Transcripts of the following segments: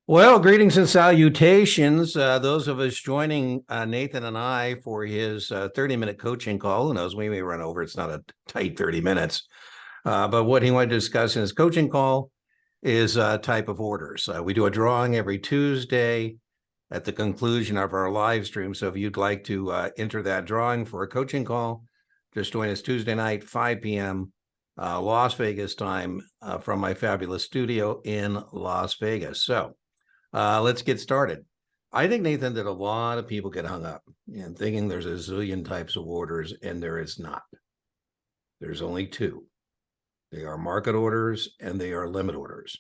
Well, greetings and salutations. Those of us joining Nathan and I for his 30-minute coaching call. Who knows, we may run over. It's not a tight 30 minutes. But what he wanted to discuss in his coaching call is type of orders. We do a drawing every Tuesday at the conclusion of our live stream. So if you'd like to enter that drawing for a coaching call, just join us Tuesday night, 5 p.m. Las Vegas time from my fabulous studio in Las Vegas. So let's get started. I think, Nathan, that a lot of people get hung up in thinking there's a zillion types of orders, and there is not. There's only two. They are market orders and they are limit orders.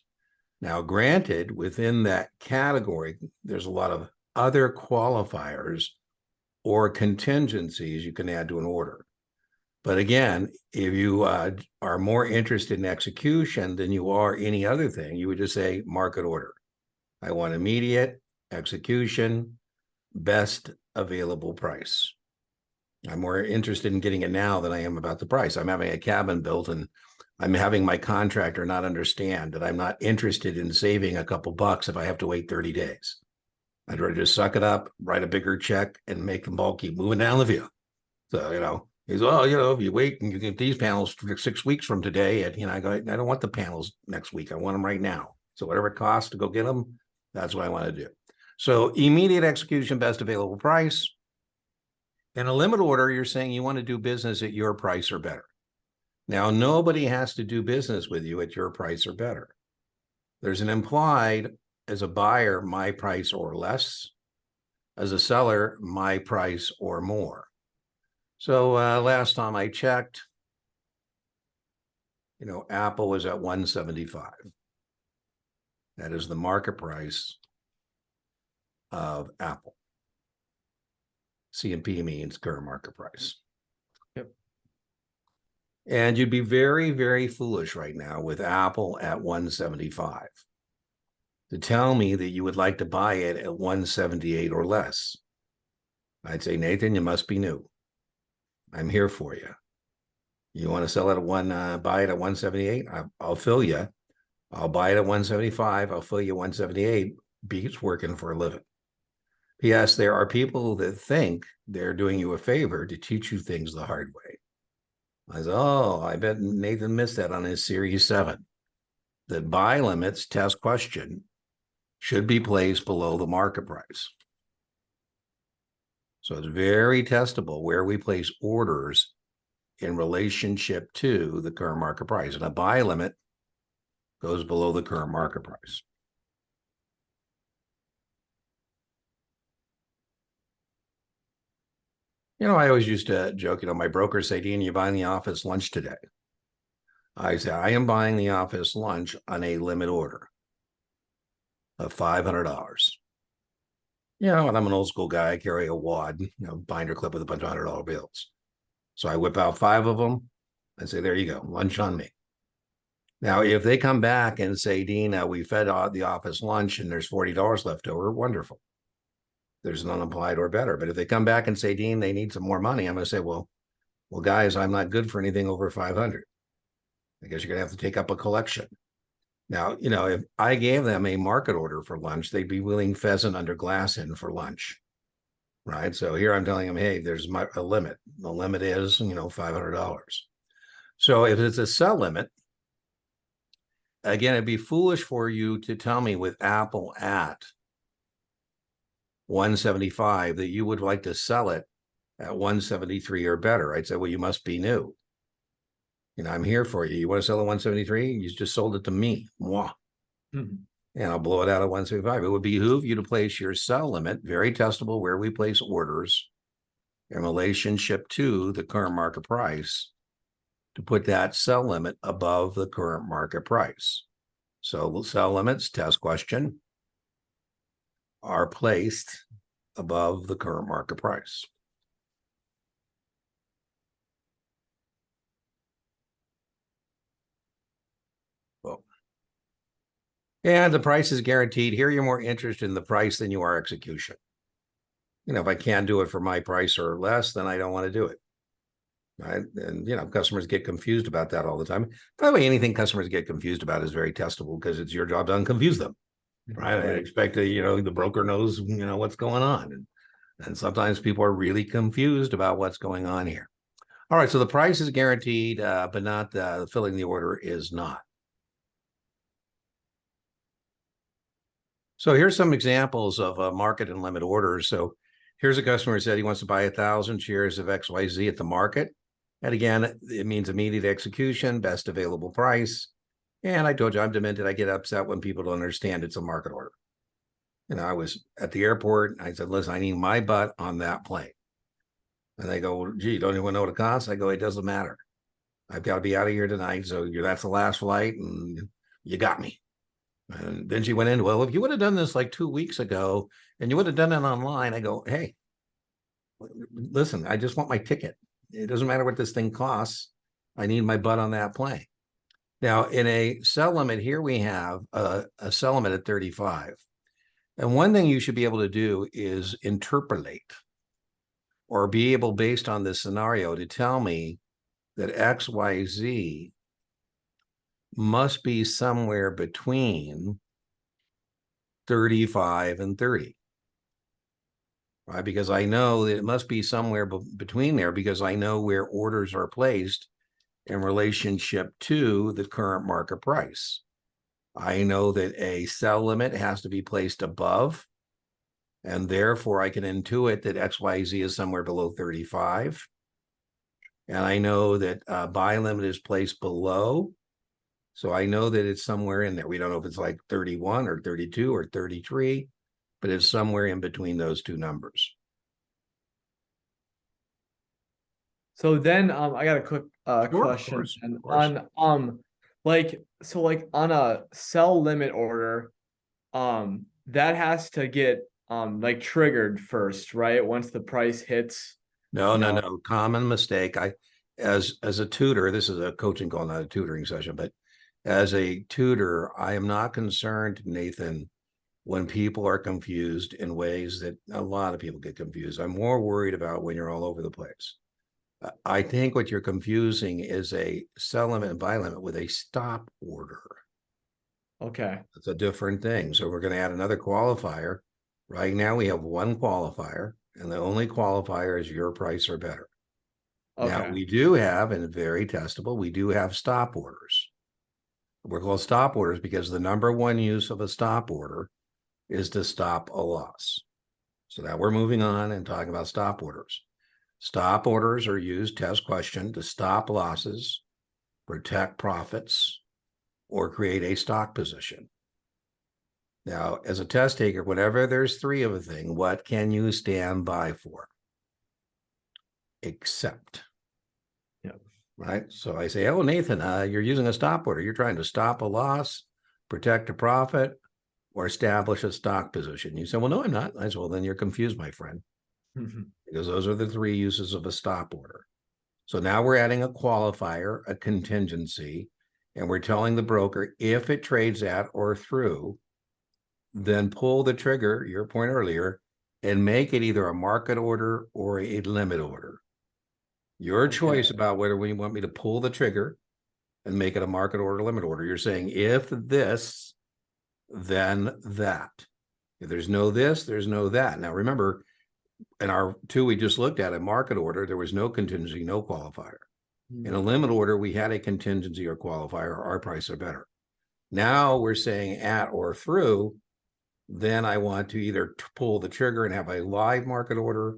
Now, granted, within that category, there's a lot of other qualifiers or contingencies you can add to an order. But again, if you are more interested in execution than you are any other thing, you would just say market order. I want immediate execution, best available price. I'm more interested in getting it now than I am about the price. I'm having a cabin built and I'm having my contractor not understand that I'm not interested in saving a couple bucks if I have to wait 30 days. I'd rather just suck it up, write a bigger check, and make them all keep moving down the view. So, he's, well, if you wait and you get these panels for 6 weeks from today, and, I go, I don't want the panels next week. I want them right now. So whatever it costs to go get them, that's what I want to do. So immediate execution, best available price. In a limit order, you're saying you want to do business at your price or better. Now, nobody has to do business with you at your price or better. There's an implied, as a buyer, my price or less. As a seller, my price or more. So last time I checked, Apple was at 175. That is the market price of Apple. C&P means current market price. Yep. And you'd be very, very foolish right now with Apple at 175 to tell me that you would like to buy it at 178 or less. I'd say, Nathan, you must be new. I'm here for you. You want to sell it at buy it at 178? I'll fill you. I'll buy it at 175. I'll fill you 178. Beats working for a living. P.S. There are people that think they're doing you a favor to teach you things the hard way. I said, I bet Nathan missed that on his Series 7. That buy limits test question should be placed below the market price. So it's very testable where we place orders in relationship to the current market price. And a buy limit goes below the current market price. I always used to joke, my brokers say, Dean, you buying the office lunch today? I say, I am buying the office lunch on a limit order of $500. And I'm an old school guy. I carry a wad, binder clip with a bunch of $100 bills. So I whip out 5 of them and say, there you go, lunch on me. Now, if they come back and say, Dean, we fed the office lunch and there's $40 left over, wonderful. There's an unapplied or better. But if they come back and say, Dean, they need some more money, I'm going to say, well, guys, I'm not good for anything over 500. I guess you're going to have to take up a collection. Now, if I gave them a market order for lunch, they'd be willing pheasant under glass in for lunch, right? So here I'm telling them, hey, there's a limit. The limit is, $500. So if it's a sell limit, again, it'd be foolish for you to tell me with Apple at 175 that you would like to sell it at 173 or better. I'd say, well, you must be new. I'm here for you. You want to sell at 173? You just sold it to me. Mwah. Mm-hmm. And I'll blow it out at 175. It would behoove you to place your sell limit, very testable where we place orders in relationship to the current market price, to put that sell limit above the current market price. So sell limits, test question, are placed above the current market price. And the price is guaranteed. Here, you're more interested in the price than you are execution. If I can't do it for my price or less, then I don't want to do it. Right. And, customers get confused about that all the time. By the way, anything customers get confused about is very testable because it's your job to unconfuse them. right? I Right. expect that, the broker knows, what's going on. And sometimes people are really confused about what's going on here. All right, so the price is guaranteed, but not filling the order is not. So here's some examples of market and limit orders. So here's a customer who said he wants to buy 1,000 shares of XYZ at the market. And again, it means immediate execution, best available price. And I told you I'm demented. I get upset when people don't understand it's a market order. I was at the airport. I said, listen, I need my butt on that plane. And they go, well, gee, don't you want to know what it costs? I go, it doesn't matter. I've got to be out of here tonight. So that's the last flight and you got me. And then she went in, well, if you would have done this like 2 weeks ago and you would have done it online, I go, hey, listen, I just want my ticket. It doesn't matter what this thing costs. I need my butt on that plane. Now, in a sell limit, here we have a sell limit at 35. And one thing you should be able to do is interpolate or be able, based on this scenario, to tell me that XYZ must be somewhere between 35 and 30. Right? Because I know that it must be somewhere between there because I know where orders are placed in relationship to the current market price. I know that a sell limit has to be placed above, and therefore I can intuit that XYZ is somewhere below 35. And I know that buy limit is placed below. So I know that it's somewhere in there. We don't know if it's like 31 or 32 or 33, but it's somewhere in between those two numbers. So then I got a quick question Of and course. on like on a sell limit order, that has to get like triggered first, right? Once the price hits, No, you no, know. no. Common mistake. As a tutor, this is a coaching call, not a tutoring session, but as a tutor, I am not concerned, Nathan, when people are confused in ways that a lot of people get confused. I'm more worried about when you're all over the place. I think what you're confusing is a sell limit and buy limit with a stop order. Okay. It's a different thing. So we're going to add another qualifier. Right now we have one qualifier, and the only qualifier is your price or better. Now Okay. we do have, and very testable, we do have stop orders. We're called stop orders because the number one use of a stop order is to stop a loss. So now we're moving on and talking about stop orders. Stop orders are used, test question, to stop losses, protect profits, or create a stock position. Now, as a test taker, whenever there's three of a thing, what can you stand by for? Except. Yep. Right? So I say, oh, Nathan, you're using a stop order. You're trying to stop a loss, protect a profit, or establish a stock position. You say, well, no, I'm not. I said, well, then you're confused, my friend, because those are the three uses of a stop order. So now we're adding a qualifier, a contingency, and we're telling the broker if it trades at or through, then pull the trigger, your point earlier, and make it either a market order or a limit order. Your choice Okay. about whether we want me to pull the trigger and make it a market order, limit order. You're saying if this, then that. If there's no this, there's no that. Now remember, in our two we just looked at, a market order, there was no contingency, no qualifier. In a limit order, we had a contingency or qualifier, our price are better. Now we're saying at or through, then I want to either pull the trigger and have a live market order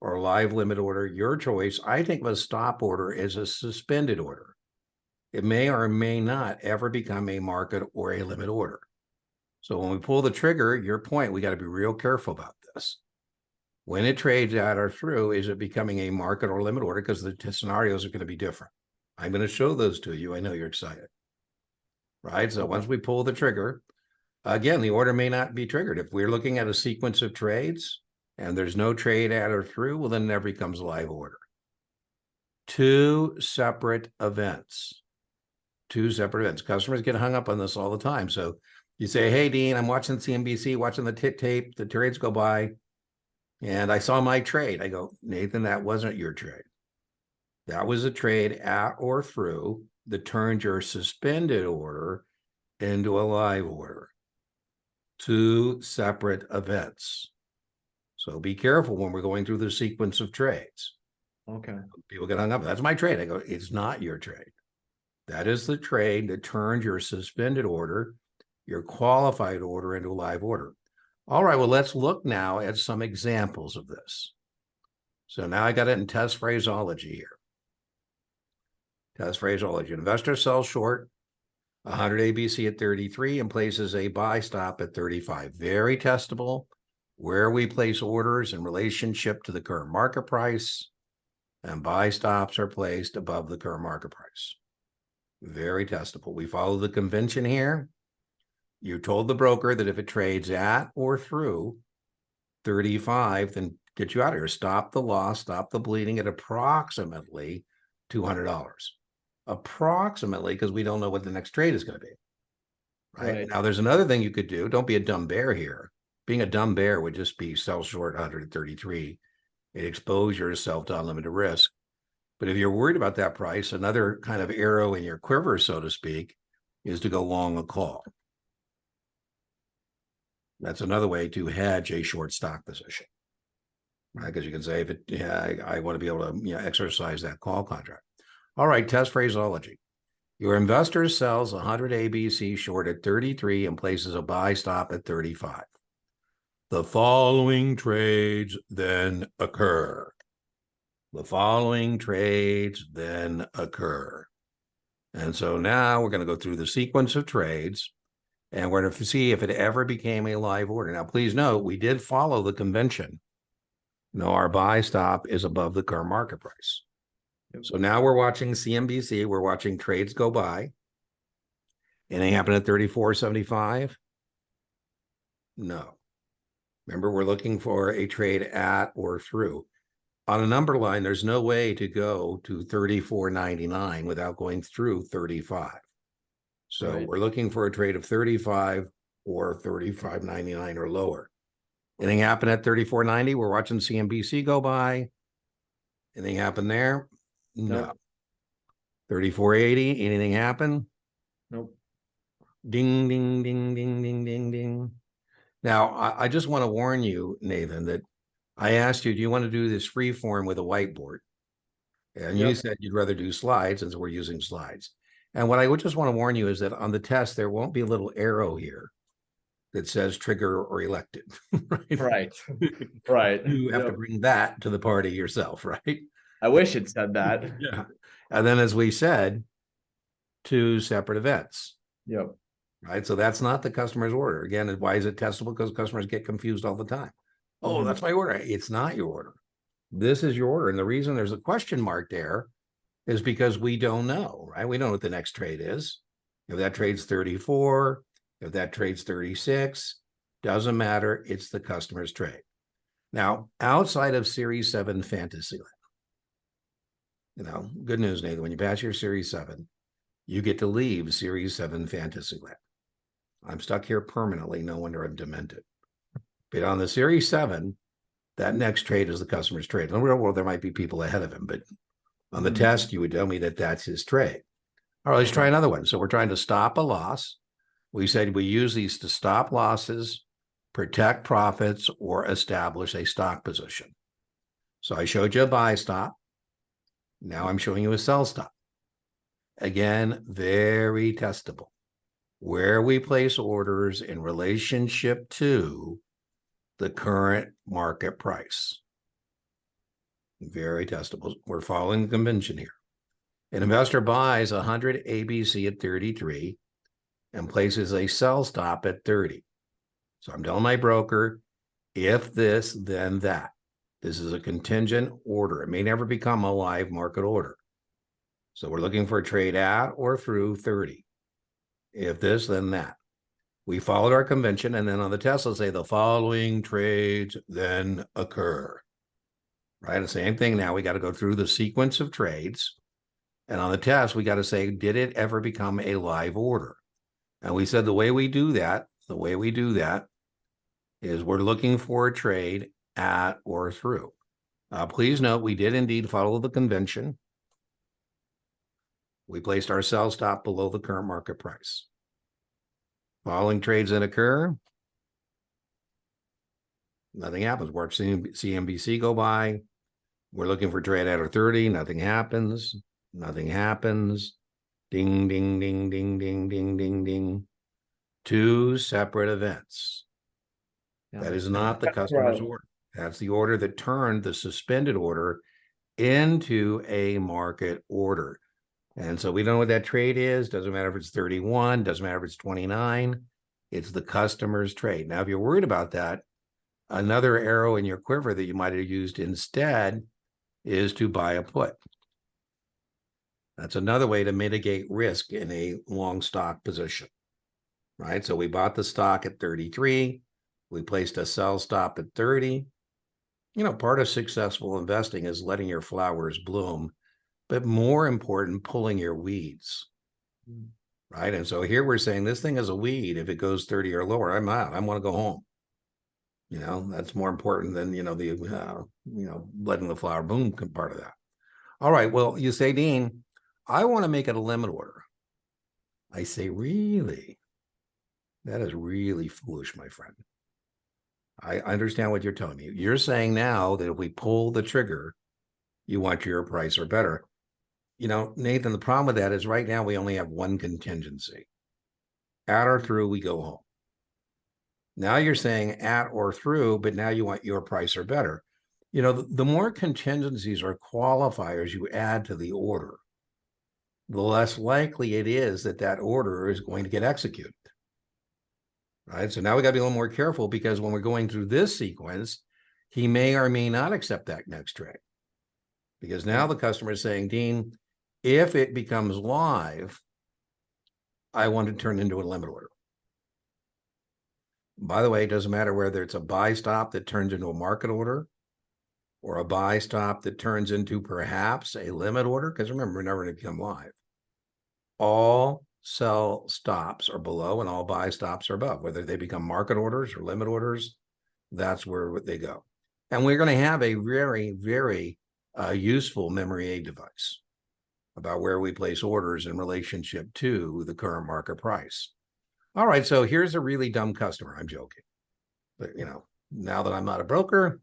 or a live limit order, your choice. I think of a stop order as a suspended order. It may or may not ever become a market or a limit order. So when we pull the trigger, your point, we got to be real careful about this. When it trades out or through, is it becoming a market or limit order? Because the scenarios are going to be different. I'm going to show those to you. I know you're excited. Right? So once we pull the trigger, again, the order may not be triggered. If we're looking at a sequence of trades and there's no trade at or through, well, then it never becomes a live order. Two separate events. Customers get hung up on this all the time. So you say, hey, Dean, I'm watching CNBC, watching the tape, the trades go by, and I saw my trade. I go, Nathan, that wasn't your trade. That was a trade at or through that turned your suspended order into a live order. two separate events. So be careful when we're going through the sequence of trades. Okay. People get hung up. That's my trade. I go, it's not your trade. That is the trade that turned your suspended order, your qualified order into a live order. All right, well, let's look now at some examples of this. So now I got it in test phraseology here. Test phraseology. Investor sells short 100 ABC at 33 and places a buy stop at 35. Very testable. Where we place orders in relationship to the current market price, and buy stops are placed above the current market price. Very testable. We follow the convention here. You told the broker that if it trades at or through 35, then get you out of here. Stop the loss, stop the bleeding at approximately $200. Approximately, because we don't know what the next trade is going to be. Right? Now, there's another thing you could do. Don't be a dumb bear here. Being a dumb bear would just be sell short 133. It expose yourself to unlimited risk. But if you're worried about that price, another kind of arrow in your quiver, so to speak, is to go long a call. That's another way to hedge a short stock position, right? Because you can say, if it, I want to be able to exercise that call contract. All right, test phraseology. Your investor sells 100 ABC short at 33 and places a buy stop at 35. The following trades then occur. The following trades then occur. And so now we're going to go through the sequence of trades, and we're going to see if it ever became a live order. Now, please note, we did follow the convention. No, our buy stop is above the current market price. So now we're watching CNBC. We're watching trades go by. Anything happen at 34.75? No. Remember, we're looking for a trade at or through. On a number line, there's no way to go to 34.99 without going through 35. So we're looking for a trade of 35 or 35.99 or lower. Anything happen at 34.90? We're watching CNBC go by. Anything happen there? No. 34.80, anything happen? Nope. Ding, ding, ding, ding, ding, ding, ding. Now, I just want to warn you, Nathan, that I asked you, do you want to do this free form with a whiteboard? And you said you'd rather do slides, and so we're using slides. And what I would just want to warn you is that on the test, there won't be a little arrow here that says trigger or elected. Right. You have to bring that to the party yourself, right? I wish it said that. Yeah. And then, as we said, two separate events. Yep. Right. So that's not the customer's order. Again, why is it testable? Because customers get confused all the time. Oh, that's my order. It's not your order. This is your order. And the reason there's a question mark there is because we don't know, right? We don't know what the next trade is. If that trade's 34, if that trade's 36, doesn't matter. It's the customer's trade. Now, outside of Series 7 Fantasyland, good news, Nathan, when you pass your Series 7, you get to leave Series 7 Fantasyland. I'm stuck here permanently. No wonder I'm demented. But on the Series 7, that next trade is the customer's trade. In the real world, there might be people ahead of him, but on the test, you would tell me that that's his trade. All right, let's try another one. So we're trying to stop a loss. We said we use these to stop losses, protect profits, or establish a stock position. So I showed you a buy stop. Now I'm showing you a sell stop. Again, very testable. Where we place orders in relationship to the current market price. Very testable. We're following the convention here. An investor buys 100 ABC at 33 and places a sell stop at 30. So I'm telling my broker, if this, then that. This is a contingent order. It may never become a live market order. So we're looking for a trade at or through 30. If this, then that. We followed our convention, and then on the test, let's say the following trades then occur. Right? The same thing now. We got to go through the sequence of trades. And on the test, we got to say, did it ever become a live order? And we said the way we do that is we're looking for a trade at or through. Please note, we did indeed follow the convention. We placed our sell stop below the current market price. Following trades that occur, Nothing happens. Watch CNBC go by. We're looking for trade out of 30. Nothing happens. Nothing happens. Ding, ding, ding, ding, ding, ding, ding, ding. Two separate events. Yeah. That is not the That's customer's right. order. That's the order that turned the suspended order into a market order. And so we don't know what that trade is. Doesn't matter if it's 31, doesn't matter if it's 29. It's the customer's trade. Now, if you're worried about that, another arrow in your quiver that you might have used instead is to buy a put. That's another way to mitigate risk in a long stock position, right? So we bought the stock at 33. We placed a sell stop at 30. You know, part of successful investing is letting your flowers bloom, but more important, pulling your weeds, right? And so here we're saying this thing is a weed. If it goes 30 or lower, I'm out. I want to go home. You know, that's more important than, letting the flower bloom part of that. All right. Well, you say, Dean, I want to make it a limit order. I say, really? That is really foolish, my friend. I understand what you're telling me. You're saying now that if we pull the trigger, you want your price or better. You know, Nathan, the problem with that is right now we only have one contingency. At or through, we go home. Now you're saying at or through, but now you want your price or better. You know, the more contingencies or qualifiers you add to the order, the less likely it is that that order is going to get executed. Right. So now we got to be a little more careful because when we're going through this sequence, he may or may not accept that next trade. Because now the customer is saying, Dean, if it becomes live, I want to turn into a limit order. By the way, it doesn't matter whether it's a buy stop that turns into a market order or a buy stop that turns into perhaps a limit order. Because remember, we're never going to become live. All sell stops are below and all buy stops are above, whether they become market orders or limit orders, that's where they go. And we're going to have a very, very useful memory aid device about where we place orders in relationship to the current market price. All right, so here's a really dumb customer. I'm joking. But, now that I'm not a broker,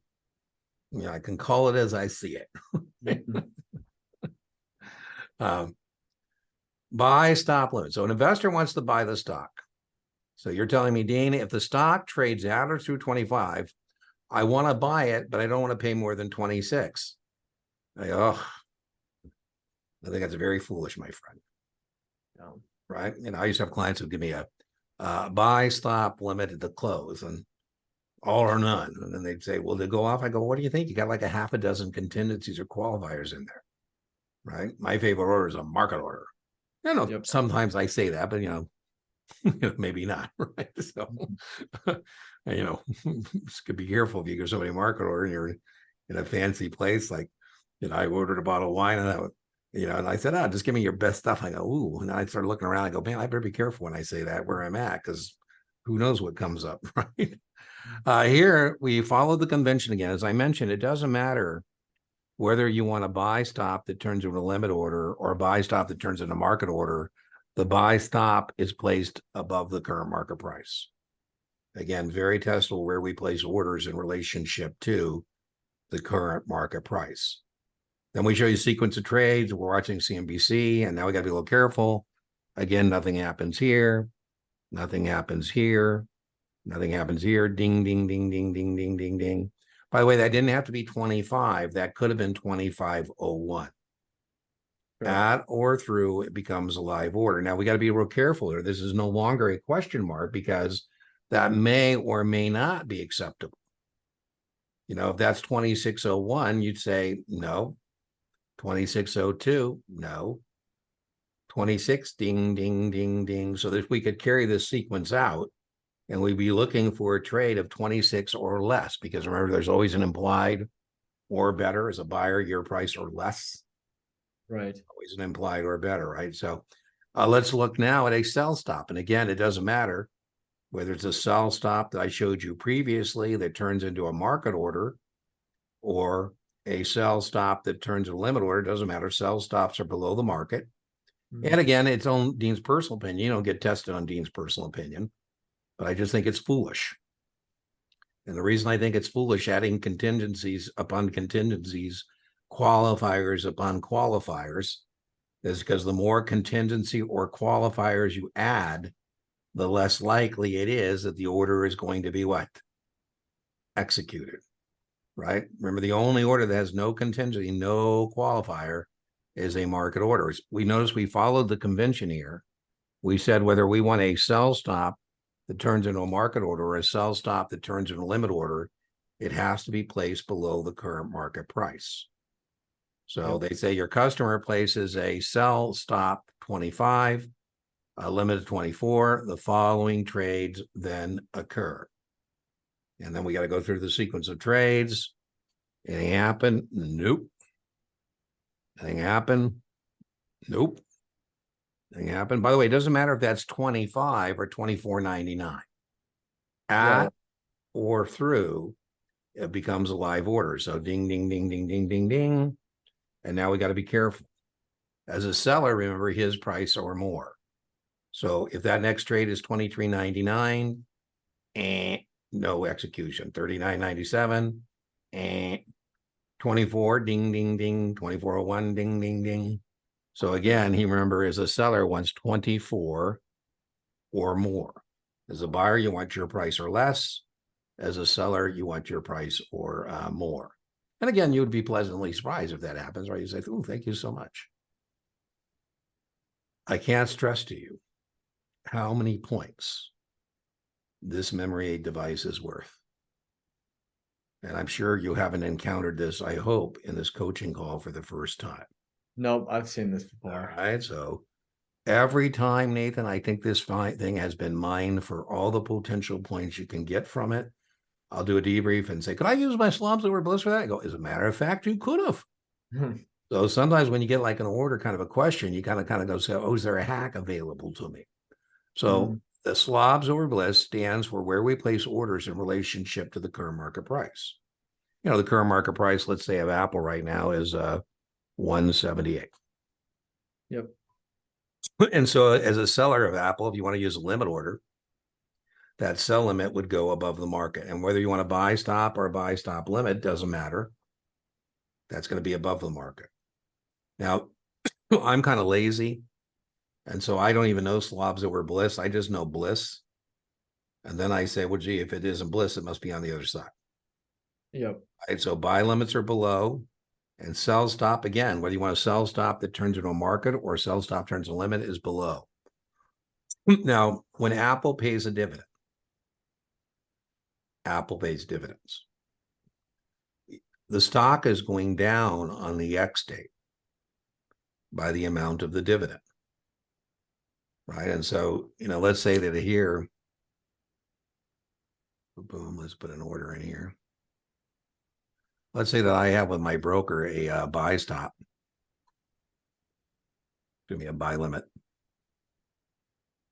I can call it as I see it. Buy stop limit. So an investor wants to buy the stock. So you're telling me, Dean, if the stock trades at or through 25, I want to buy it, but I don't want to pay more than 26. I think that's very foolish, my friend. Right? I used to have clients who give me a buy stop limit at the close and all or none. And then they'd say, well, they go off. I go, what do you think? You got like a half a dozen contingencies or qualifiers in there. Right? My favorite order is a market order. Sometimes I say that, but maybe not, right? So, could be careful if you give somebody a market order and you're in a fancy place. Like, I ordered a bottle of wine and and I said, just give me your best stuff. I go, ooh, and I started looking around. I go, man, I better be careful when I say that where I'm at because who knows what comes up, right? Here we follow the convention again. As I mentioned, it doesn't matter whether you want a buy stop that turns into a limit order or a buy stop that turns into a market order, the buy stop is placed above the current market price. Again, very testable where we place orders in relationship to the current market price. Then we show you sequence of trades. We're watching CNBC, and now we got to be a little careful. Again, nothing happens here. Nothing happens here. Nothing happens here. Ding, ding, ding, ding, ding, ding, ding, ding. By the way, that didn't have to be 25. That could have been 2501. Sure. At or through, it becomes a live order. Now, we got to be real careful here. This is no longer a question mark because that may or may not be acceptable. If that's 2601, you'd say no. 2602, no. 26, ding, ding, ding, ding. So that we could carry this sequence out. And we'd be looking for a trade of 26 or less, because remember, there's always an implied or better as a buyer, your price or less. Right. Always an implied or better, right? So let's look now at a sell stop. And again, it doesn't matter whether it's a sell stop that I showed you previously that turns into a market order or a sell stop that turns into a limit order. It doesn't matter. Sell stops are below the market. And again, it's on Dean's personal opinion. You don't get tested on Dean's personal opinion. But I just think it's foolish. And the reason I think it's foolish adding contingencies upon contingencies, qualifiers upon qualifiers, is because the more contingency or qualifiers you add, the less likely it is that the order is going to be what? Executed, right? Remember, the only order that has no contingency, no qualifier, is a market order. We notice we followed the convention here. We said whether we want a sell stop that turns into a market order or a sell stop that turns into a limit order, it has to be placed below the current market price. So they say your customer places a sell stop 25, a limit of 24, the following trades then occur. And then we got to go through the sequence of trades. Anything happen? Nope. Anything happen? Nope. Anything happen? By the way, it doesn't matter if that's 25 or 24.99. At or through, it becomes a live order. So ding, ding, ding, ding, ding, ding, ding. And now we got to be careful. As a seller, remember his price or more. So if that next trade is 23.99, no execution. 39.97, 24, ding, ding, ding, 24.01, ding, ding, ding. So again, he remember as a seller wants 24 or more. As a buyer, you want your price or less. As a seller, you want your price or more. And again, you would be pleasantly surprised if that happens, right? You say, oh, thank you so much. I can't stress to you how many points this memory aid device is worth. And I'm sure you haven't encountered this, I hope, in this coaching call for the first time. Nope, I've seen this before. All right. So every time, Nathan, I think this thing has been mined for all the potential points you can get from it. I'll do a debrief and say, could I use my slobs over bliss for that? I go, as a matter of fact, you could have. So sometimes when you get like an order kind of a question, you kind of go say, oh, is there a hack available to me? So the slobs over bliss stands for where we place orders in relationship to the current market price. You know, the current market price, let's say of Apple right now is 178. Yep. And so as a seller of Apple, if you want to use a limit order, that sell limit would go above the market. And whether you want to buy stop or buy stop limit, doesn't matter. That's going to be above the market. Now, I'm kind of lazy. And so I don't even know slobs over bliss. I just know bliss. And then I say, well, gee, if it isn't bliss, it must be on the other side. Yep. Right, so buy limits are below and sell stop, again, whether you want to sell stop that turns into a market or sell stop turns a limit, is below. Now, when Apple pays a dividend, Apple pays dividends. The stock is going down on the X date by the amount of the dividend. Right. And so, you know, let's say that here, boom, let's put an order in here. Let's say that I have with my broker a buy stop. Give me a buy limit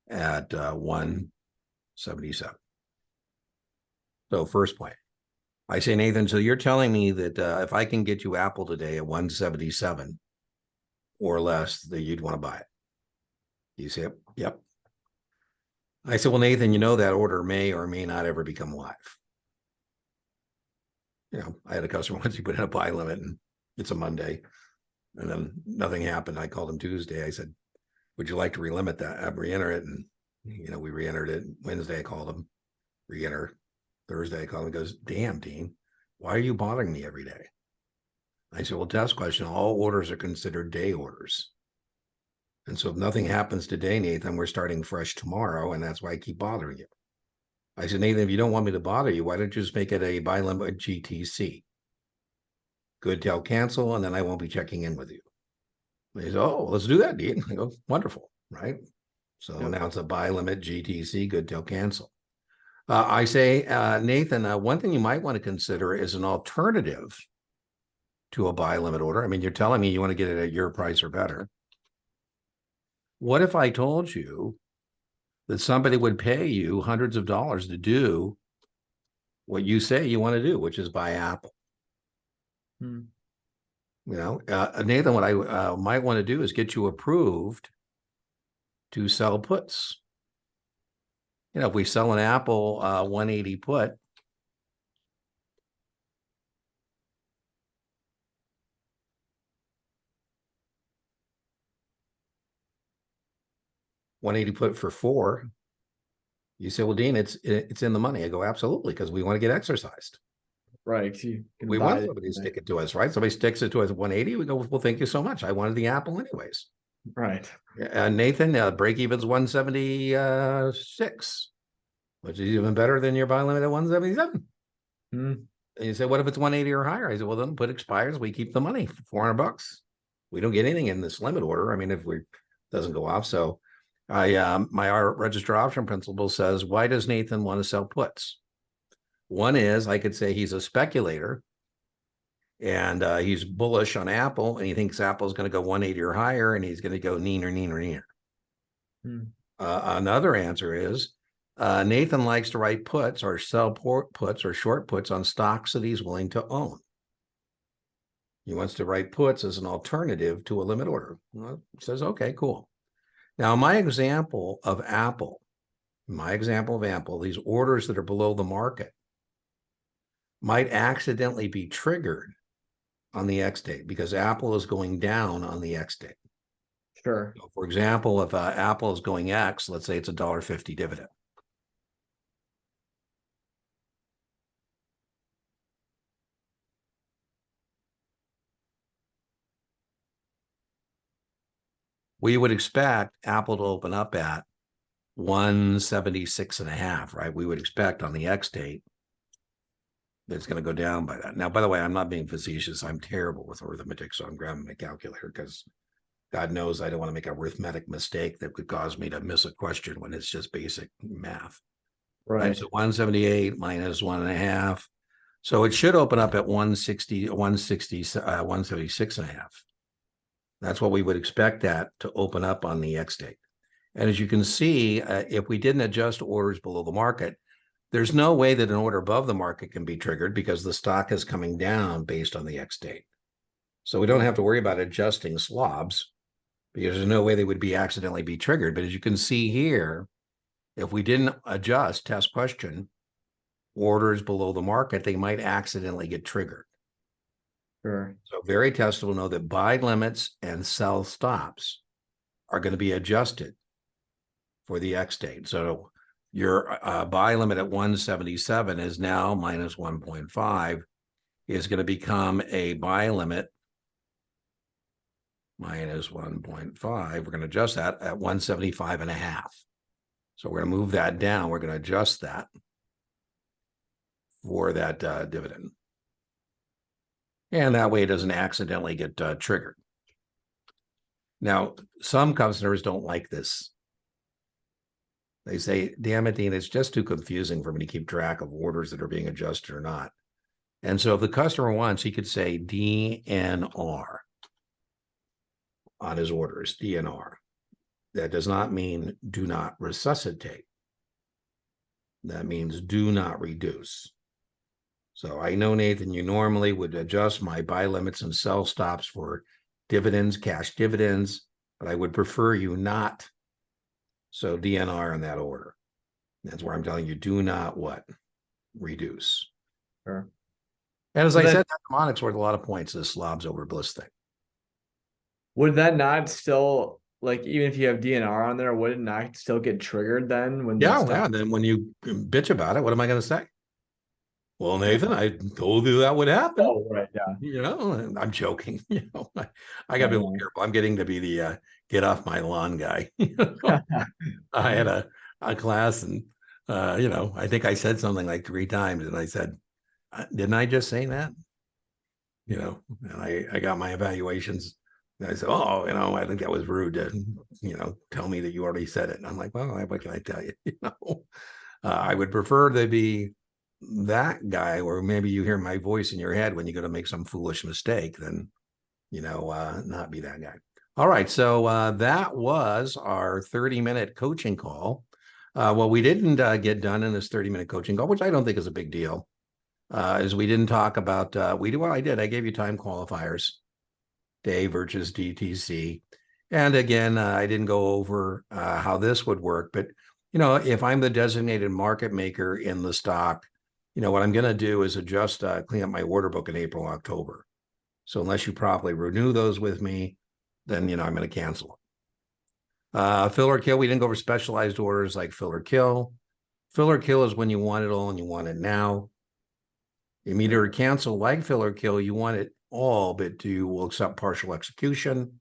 at 177. So first point, I say, Nathan, so you're telling me that if I can get you Apple today at 177 or less, that you'd want to buy it. You say, yep. I said, well, Nathan, you know that order may or may not ever become live. You know, I had a customer once, he put in a buy limit and it's a Monday and then nothing happened. I called him Tuesday. I said, would you like to relimit that? Re-enter it. And, you know, we re-entered it. Wednesday, I called him, re-enter. Thursday, I called him, he goes, damn, Dean, why are you bothering me every day? I said, well, test question, all orders are considered day orders. And so if nothing happens today, Nathan, we're starting fresh tomorrow. And that's why I keep bothering you. I said, Nathan, if you don't want me to bother you, why don't you just make it a buy limit GTC? Good till cancel, and then I won't be checking in with you. He said, oh, let's do that, Dean. I go, wonderful, right? So now it's a buy limit GTC, good till cancel. I say, Nathan, one thing you might want to consider is an alternative to a buy limit order. I mean, you're telling me you want to get it at your price or better. What if I told you that somebody would pay you hundreds of dollars to do what you say you want to do, which is buy Apple? You know, Nathan, what I might want to do is get you approved to sell puts. You know, if we sell an Apple 180 put, 180 put for 4. You say, well, Dean, it's in the money. I go, absolutely, because we want to get exercised. Right. 'Cause you can We buy want it. somebody to stick it to us, right? Somebody sticks it to us at 180. We go, well, thank you so much. I wanted the Apple anyways. Right. Nathan, break even's 176, which is even better than your buy limit at 177. Hmm. And you say, what if it's 180 or higher? I said, well, then put expires. We keep the money for $400. We don't get anything in this limit order. I mean, if we doesn't go off. So my register option principle says, why does Nathan want to sell puts? One is I could say he's a speculator and he's bullish on Apple and he thinks Apple's going to go 180 or higher and he's going to go neener. Hmm. Another answer is Nathan likes to write puts or sell puts or short puts on stocks that he's willing to own. He wants to write puts as an alternative to a limit order. Well, he says, okay, cool. Now, my example of Apple, these orders that are below the market might accidentally be triggered on the X date because Apple is going down on the X date. Sure. So for example, if Apple is going X, let's say it's a $1.50 dividend. We would expect Apple to open up at 176.5, right? We would expect on the X date that it's going to go down by that. Now, by the way, I'm not being facetious. I'm terrible with arithmetic, so I'm grabbing my calculator because God knows I don't want to make a arithmetic mistake that could cause me to miss a question when it's just basic math. Right. So 178 minus 1.5. So it should open up at 176.5. That's what we would expect that to open up on the X date. And as you can see, if we didn't adjust orders below the market, there's no way that an order above the market can be triggered because the stock is coming down based on the X date. So we don't have to worry about adjusting slobs because there's no way they would be accidentally be triggered. But as you can see here, if we didn't adjust test question orders below the market, they might accidentally get triggered. Sure. So very testable, know that buy limits and sell stops are going to be adjusted for the X date. So your buy limit at 177 is now minus 1.5 is going to become a buy limit minus 1.5. We're going to adjust that at 175.5. So we're going to move that down. We're going to adjust that for that dividend. And that way it doesn't accidentally get triggered. Now, some customers don't like this. They say, damn it, Dean, it's just too confusing for me to keep track of orders that are being adjusted or not. And so if the customer wants, he could say DNR on his orders, DNR. That does not mean do not resuscitate. That means do not reduce. So I know, Nathan, you normally would adjust my buy limits and sell stops for dividends, cash dividends, but I would prefer you not. So DNR in that order. That's where I'm telling you, do not what? Reduce. Sure. And as I said, mathematics worth a lot of points, this slobs over bliss thing. Would that not still, like, even if you have DNR on there, would it not still get triggered then when Yeah, yeah. Then when you bitch about it, what am I going to say? Well, Nathan, I told you that would happen. Oh, right, yeah. You know, I'm joking. You know, I got to be a little careful. I'm getting to be the get off my lawn guy. You know? I had a class, and you know, I think I said something like 3 times, and I said, "Didn't I just say that?" You know, and I got my evaluations. And I said, "Oh, you know, I think that was rude to, you know, tell me that you already said it." And I'm like, "Well, what can I tell you?" You know, I would prefer to be that guy, or maybe you hear my voice in your head when you go to make some foolish mistake, then, you know, not be that guy. All right. So that was our 30-minute coaching call. What we didn't get done in this 30-minute coaching call, which I don't think is a big deal, is we didn't talk about, well, I did. I gave you time qualifiers, day versus DTC. And again, I didn't go over how this would work, but, you know, if I'm the designated market maker in the stock, you know, what I'm going to do is adjust, clean up my order book in April, October. So unless you properly renew those with me, then, you know, I'm going to cancel them. Fill or kill, we didn't go over specialized orders like fill or kill. Fill or kill is when you want it all and you want it now. Immediate or cancel, like fill or kill, you want it all, but you will accept partial execution.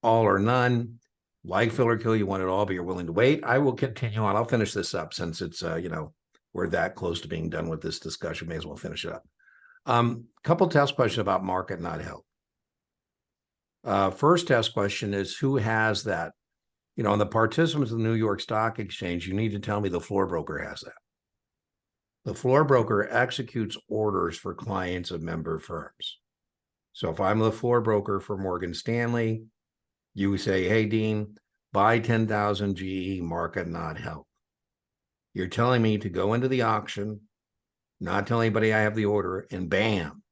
All or none, like fill or kill, you want it all, but you're willing to wait. I will continue on. I'll finish this up since it's, we're that close to being done with this discussion. May as well finish it up. Couple test questions about market not held. First test question is who has that? On the participants of the New York Stock Exchange, you need to tell me the floor broker has that. The floor broker executes orders for clients of member firms. So if I'm the floor broker for Morgan Stanley, you say, hey, Dean, buy 10,000 GE, market not held. You're telling me to go into the auction, not tell anybody I have the order, and bam,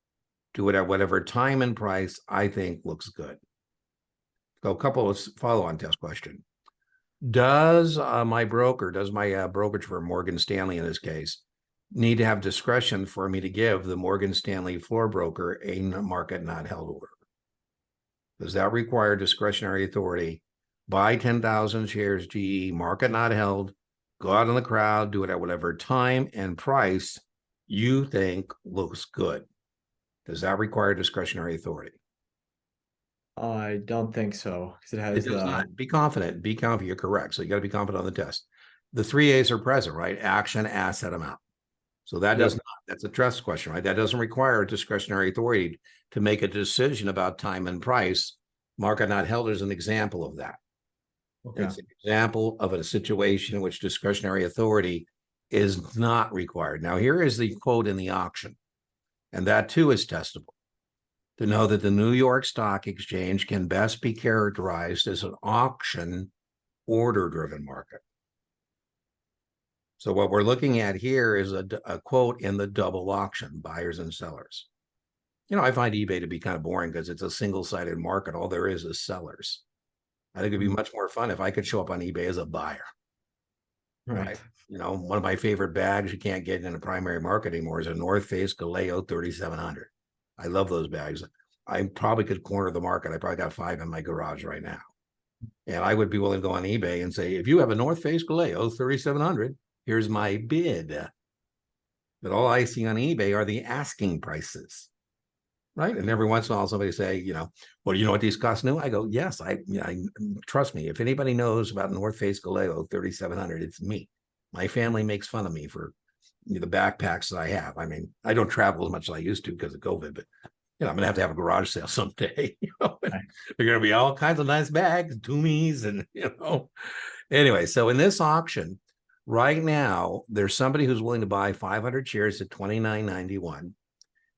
do it at whatever time and price I think looks good. So a couple of follow-on test question. Does my brokerage for Morgan Stanley in this case need to have discretion for me to give the Morgan Stanley floor broker a market not held order? Does that require discretionary authority? Buy 10,000 shares GE, market not held, go out in the crowd, do it at whatever time and price you think looks good. Does that require discretionary authority? I don't think so, because it has It does not. Be confident. Be confident. You're correct. So you got to be confident on the test. The 3 A's are present, right? Action, asset, amount. So that does not, that's a trust question, right? That doesn't require discretionary authority to make a decision about time and price. Market not held is an example of that. Okay. It's an example of a situation in which discretionary authority is not required. Now, here is the quote in the auction, and that too is testable. To know that the New York Stock Exchange can best be characterized as an auction order-driven market. So what we're looking at here is a quote in the double auction, buyers and sellers. I find eBay to be kind of boring because it's a single-sided market. All there is sellers. I think it'd be much more fun if I could show up on eBay as a buyer. Right. One of my favorite bags you can't get in a primary market anymore is a North Face Galeo 3700. I love those bags. I probably could corner the market. I probably got 5 in my garage right now. And I would be willing to go on eBay and say, if you have a North Face Galeo 3700, here's my bid. But all I see on eBay are the asking prices. Right. And every once in a while, somebody say, well, you know what these cost new? I go, yes, I trust me. If anybody knows about North Face Galeo 3700, it's me. My family makes fun of me for the backpacks that I have. I mean, I don't travel as much as I used to because of COVID, but I'm gonna have to have a garage sale someday. They're gonna be all kinds of nice bags, Toomies, and Anyway, so in this auction, right now, there's somebody who's willing to buy 500 shares at $29.91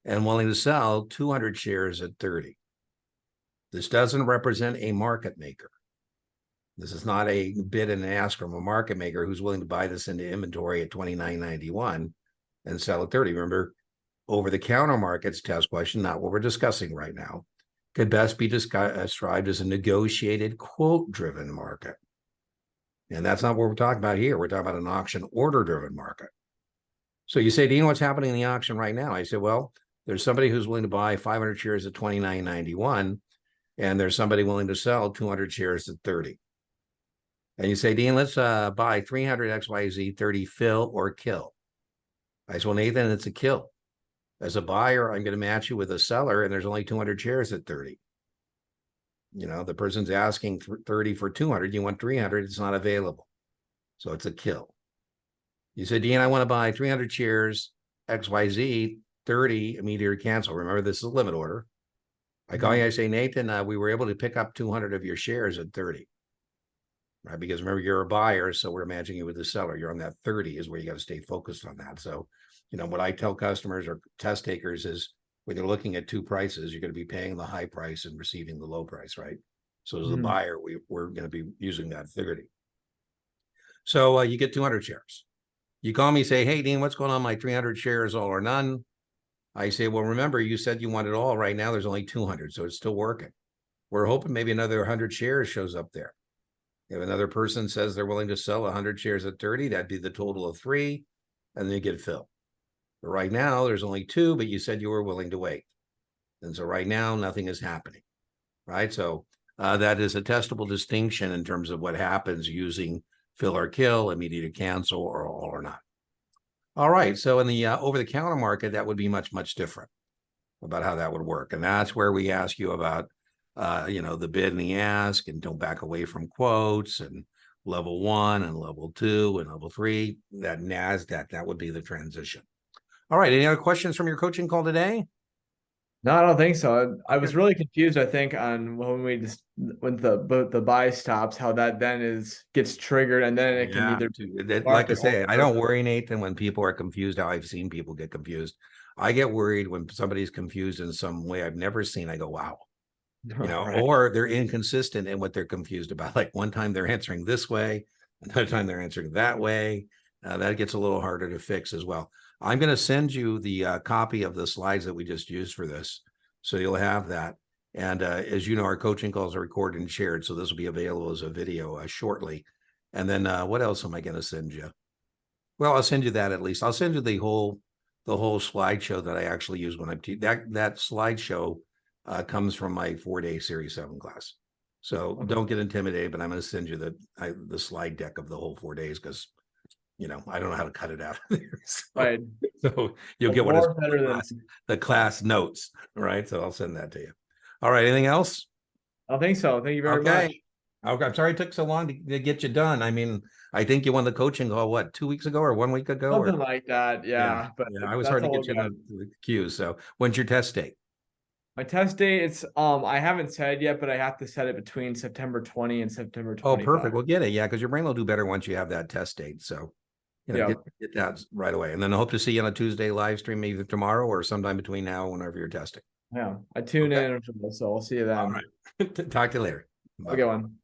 and willing to sell 200 shares at 30. This doesn't represent a market maker. This is not a bid and ask from a market maker who's willing to buy this into inventory at $29.91 and sell at 30. Remember, over-the-counter markets test question, not what we're discussing right now, could best be described as a negotiated quote-driven market. And that's not what we're talking about here. We're talking about an auction order-driven market. So you say, Dean, what's happening in the auction right now? I say, well, there's somebody who's willing to buy 500 shares at $29.91, and there's somebody willing to sell 200 shares at 30. And you say, Dean, let's buy 300 XYZ 30, fill or kill. I say, well, Nathan, it's a kill. As a buyer, I'm going to match you with a seller, and there's only 200 shares at 30. The person's asking 30 for 200. You want 300. It's not available. So it's a kill. You said, Dean, I want to buy 300 shares, XYZ, 30, immediate or cancel. Remember, this is a limit order. I call you, I say, Nathan, we were able to pick up 200 of your shares at 30. Right? Because remember, you're a buyer, so we're matching you with the seller. You're on that 30 is where you got to stay focused on that. So, what I tell customers or test takers is when you're looking at two prices, you're going to be paying the high price and receiving the low price, right? So as a buyer, we're going to be using that 30. So you get 200 shares. You call me, say, hey, Dean, what's going on my 300 shares, all or none? I say, well, remember, you said you want it all. Right now, there's only 200, so it's still working. We're hoping maybe another 100 shares shows up there. If another person says they're willing to sell 100 shares at 30, that'd be the total of 3, and then you get filled. But right now, there's only 2, but you said you were willing to wait. And so right now, nothing is happening, right? So that is a testable distinction in terms of what happens using fill or kill, immediate cancel, or all or not. All right. So in the over-the-counter market, that would be much, much different about how that would work. And that's where we ask you about, the bid and the ask, and don't back away from quotes, and level 1 and level 2 and level 3, that NASDAQ, that would be the transition. All right. Any other questions from your coaching call today? No, I don't think so. I was really confused, I think, on when the buy stops, how that then gets triggered, and then it can either like I say, I don't worry, Nathan, when people are confused, how I've seen people get confused. I get worried when somebody's confused in some way I've never seen. I go, wow. Right. Or they're inconsistent in what they're confused about. Like one time they're answering this way, another time they're answering that way. That gets a little harder to fix as well. I'm going to send you the copy of the slides that we just used for this, so you'll have that. And as you know, our coaching calls are recorded and shared, so this will be available as a video shortly. And then what else am I going to send you? Well, I'll send you that at least. I'll send you the whole slideshow that I actually use when I'm that slideshow comes from my 4-day Series 7 class. So don't get intimidated, but I'm going to send you the slide deck of the whole 4 days, because I don't know how to cut it out. Right. So you'll get what is the class notes, right? So I'll send that to you. All right. Anything else? I don't think so. Thank you very much. Okay. I'm sorry it took so long to get you done. I mean, I think you won the coaching call, what, 2 weeks ago or 1 week ago? Something like that. Yeah. But I was hard to get you the cues. So when's your test date? My test date, it's I haven't set it yet, but I have to set it between September 20 and September 25. Oh, perfect. We'll get it. Yeah, because your brain will do better once you have that test date. So get that right away. And then I hope to see you on a Tuesday live stream, either tomorrow or sometime between now, whenever you're testing. Yeah, I tune in, so I'll see you then. All right. Talk to you later. Have a good one.